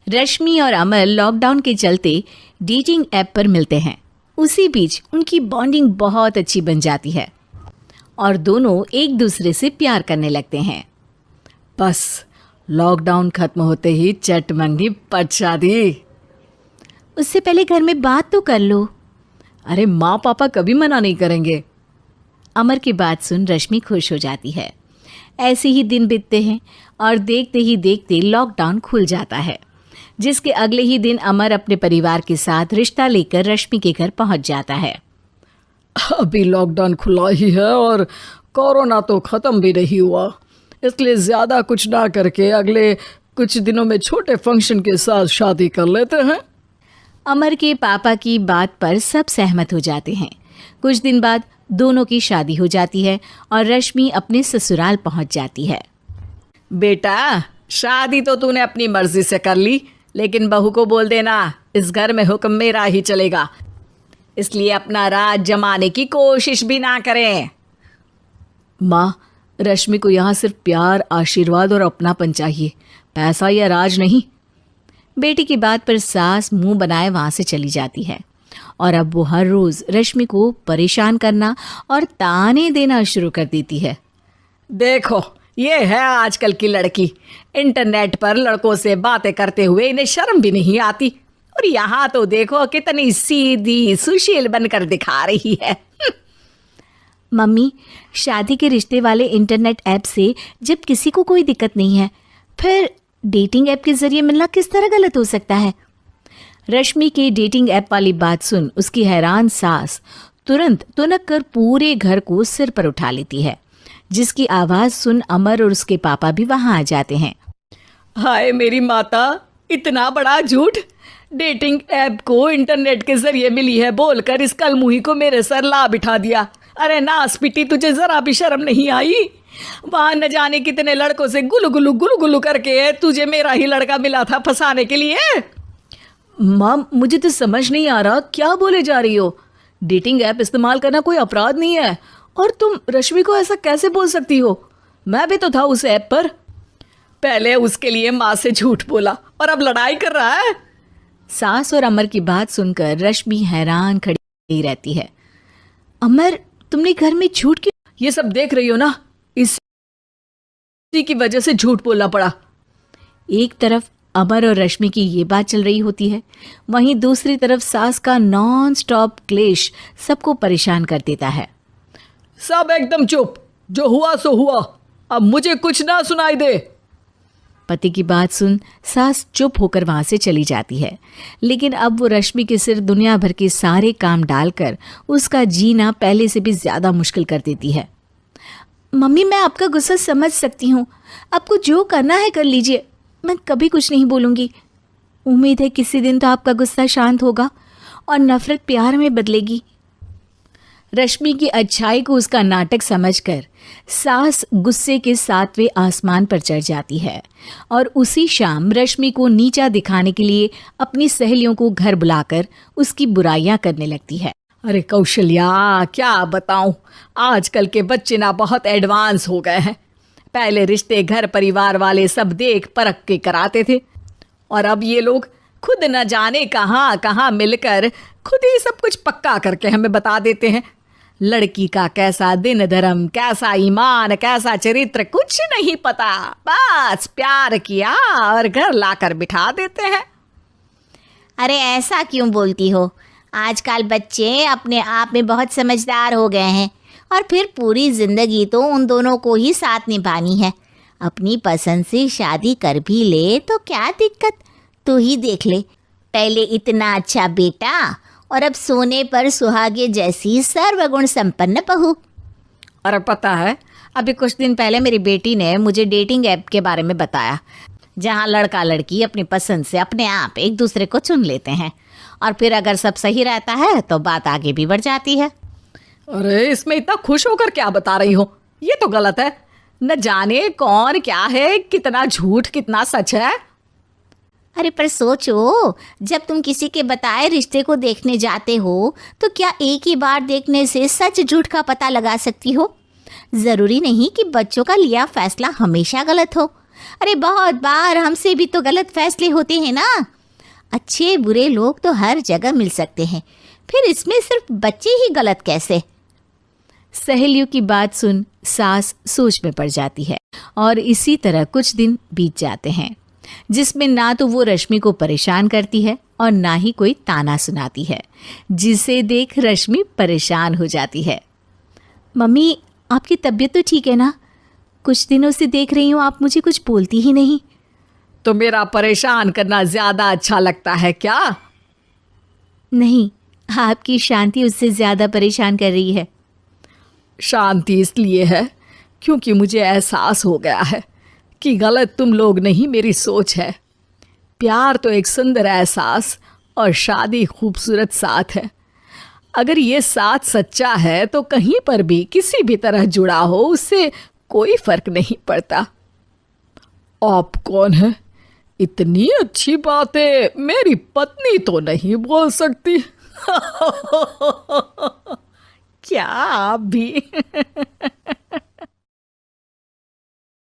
रश्मि और अमर लॉकडाउन के चलते डेटिंग ऐप पर मिलते हैं। उसी बीच उनकी बॉन्डिंग बहुत अच्छी बन जाती है और दोनों एक दूसरे से प्यार करने लगते हैं। बस लॉकडाउन खत्म होते ही चट मंगनी पट शादी। उससे पहले घर में बात तो कर लो। अरे माँ पापा कभी मना नहीं करेंगे। अमर की बात सुन रश्मि खुश हो जाती है। ऐसे ही दिन बीतते हैं और देखते ही देखते लॉकडाउन खुल जाता है, जिसके अगले ही दिन अमर अपने परिवार के साथ रिश्ता लेकर रश्मि के घर पहुंच जाता है। अभी लॉकडाउन खुला ही है और कोरोना तो ख़त्म भी नहीं हुआ, इसलिए ज़्यादा कुछ ना करके अगले कुछ दिनों में छोटे फंक्शन के साथ शादी कर लेते हैं। अमर के पापा की बात पर सब सहमत हो जाते हैं। कुछ दिन बाद दोनों की शादी हो जाती है और रश्मि अपने ससुराल पहुंच जाती है। बेटा, शादी तो तूने अपनी मर्जी से कर ली, लेकिन बहू को बोल देना इस घर में हुक्म मेरा ही चलेगा, इसलिए अपना राज जमाने की कोशिश भी ना करें। माँ, रश्मि को यहाँ सिर्फ प्यार, आशीर्वाद और अपनापन चाहिए, पैसा या राज नहीं। बेटी की बात पर सास मुंह बनाए वहां से चली जाती है और अब वो हर रोज रश्मि को परेशान करना और ताने देना शुरू कर देती है। देखो, ये है आजकल की लड़की, इंटरनेट पर लड़कों से बातें करते हुए इन्हें शर्म भी नहीं आती, और यहाँ तो देखो कितनी सीधी सुशील बनकर दिखा रही है। मम्मी, शादी के रिश्ते वाले इंटरनेट ऐप से जब किसी को कोई दिक्कत नहीं है, फिर डेटिंग ऐप के जरिए मिलना किस तरह गलत हो सकता है? रश्मि के डेटिंग ऐप वाली बात सुन उसकी हैरान सास तुरंत तुनक कर पूरे घर को सिर पर उठा लेती है, जिसकी आवाज सुन अमर और उसके पापा भी वहां आ जाते हैं। हाय मेरी माता, इतना बड़ा झूठ! डेटिंग ऐप को इंटरनेट के जरिए मिली है बोलकर इस कलमुही को मेरे सर ला बिठा दिया। अरे नास पिटी, तुझे जरा भी शर्म नहीं आई? वहां न जाने कितने लड़कों से गुलु गुलु करके तुझे मेरा ही लड़का मिला था फंसाने के लिए। माँ, मुझे तो समझ नहीं आ रहा क्या बोले जा रही हो। डेटिंग ऐप इस्तेमाल करना कोई अपराध नहीं है, और तुम रश्मि को ऐसा कैसे बोल सकती हो? मैं भी तो था उस ऐप पर। पहले उसके लिए माँ से झूठ बोला और अब लड़ाई कर रहा है। सास और अमर की बात सुनकर रश्मि हैरान खड़ी रहती है। अमर, तुमने घर में झूठ क्यों? ये सब देख रही हो ना, इसी की वजह से झूठ बोलना पड़ा। एक तरफ अमर और रश्मि की ये बात चल रही होती है, वहीं दूसरी तरफ सास का नॉन स्टॉप क्लेश सबको परेशान कर देता है। सब एकदम चुप, जो हुआ सो हुआ, अब मुझे कुछ ना सुनाई दे। पति की बात सुन सास चुप होकर वहां से चली जाती है, लेकिन अब वो रश्मि के सिर दुनिया भर के सारे काम डालकर उसका जीना पहले से भी ज्यादा मुश्किल कर देती है। मम्मी, मैं आपका गुस्सा समझ सकती हूँ, आपको जो करना है कर लीजिए, मैं कभी कुछ नहीं बोलूँगी। उम्मीद है किसी दिन तो आपका गुस्सा शांत होगा और नफरत प्यार में बदलेगी। रश्मि की अच्छाई को उसका नाटक समझकर सास गुस्से के 7वें आसमान पर चढ़ जाती है और उसी शाम रश्मि को नीचा दिखाने के लिए अपनी सहेलियों को घर बुलाकर उसकी बुराइयां करने लगती है। अरे कौशल्या, क्या बताऊं, आजकल के बच्चे ना बहुत एडवांस हो गए हैं। पहले रिश्ते घर परिवार वाले सब देख परख के कराते थे, और अब ये लोग खुद न जाने कहाँ कहाँ मिलकर खुद ही सब कुछ पक्का करके हमें बता देते हैं। लड़की का कैसा दिन धर्म, कैसा ईमान, कैसा चरित्र कुछ नहीं पता, बस प्यार किया और घर लाकर बिठा देते हैं। अरे ऐसा क्यों बोलती हो? आजकल बच्चे अपने आप में बहुत समझदार हो गए हैं, और फिर पूरी जिंदगी तो उन दोनों को ही साथ निभानी है। अपनी पसंद से शादी कर भी ले तो क्या दिक्कत? तू ही देख ले, पहले इतना अच्छा बेटा और अब सोने पर सुहागे जैसी सर्वगुण संपन्न बहू। और पता है, अभी कुछ दिन पहले मेरी बेटी ने मुझे डेटिंग ऐप के बारे में बताया, जहाँ लड़का लड़की अपनी पसंद से अपने आप एक दूसरे को चुन लेते हैं, और फिर अगर सब सही रहता है तो बात आगे भी बढ़ जाती है। अरे इसमें इतना खुश होकर क्या बता रही हो? ये तो गलत है। न जाने कौन क्या है, कितना झूठ कितना सच है। अरे पर सोचो, जब तुम किसी के बताए रिश्ते को देखने जाते हो तो क्या एक ही बार देखने से सच झूठ का पता लगा सकती हो? ज़रूरी नहीं कि बच्चों का लिया फैसला हमेशा गलत हो। अरे बहुत बार हमसे भी तो गलत फैसले होते हैं ना। अच्छे बुरे लोग तो हर जगह मिल सकते हैं, फिर इसमें सिर्फ बच्चे ही गलत कैसे? सहेलियों की बात सुन सास सोच में पड़ जाती है और इसी तरह कुछ दिन बीत जाते हैं, जिसमें ना तो वो रश्मि को परेशान करती है और ना ही कोई ताना सुनाती है, जिसे देख रश्मि परेशान हो जाती है। मम्मी, आपकी तबीयत तो ठीक है ना? कुछ दिनों से देख रही हूँ आप मुझे कुछ बोलती ही नहीं। तो मेरा परेशान करना ज्यादा अच्छा लगता है क्या? नहीं, आपकी शांति उससे ज्यादा परेशान कर रही है। शांति इसलिए है क्योंकि मुझे एहसास हो गया है कि गलत तुम लोग नहीं, मेरी सोच है। प्यार तो एक सुंदर एहसास और शादी खूबसूरत साथ है। अगर ये साथ सच्चा है तो कहीं पर भी किसी भी तरह जुड़ा हो, उससे कोई फर्क नहीं पड़ता। आप कौन है? इतनी अच्छी बातें मेरी पत्नी तो नहीं बोल सकती। क्या आप भी?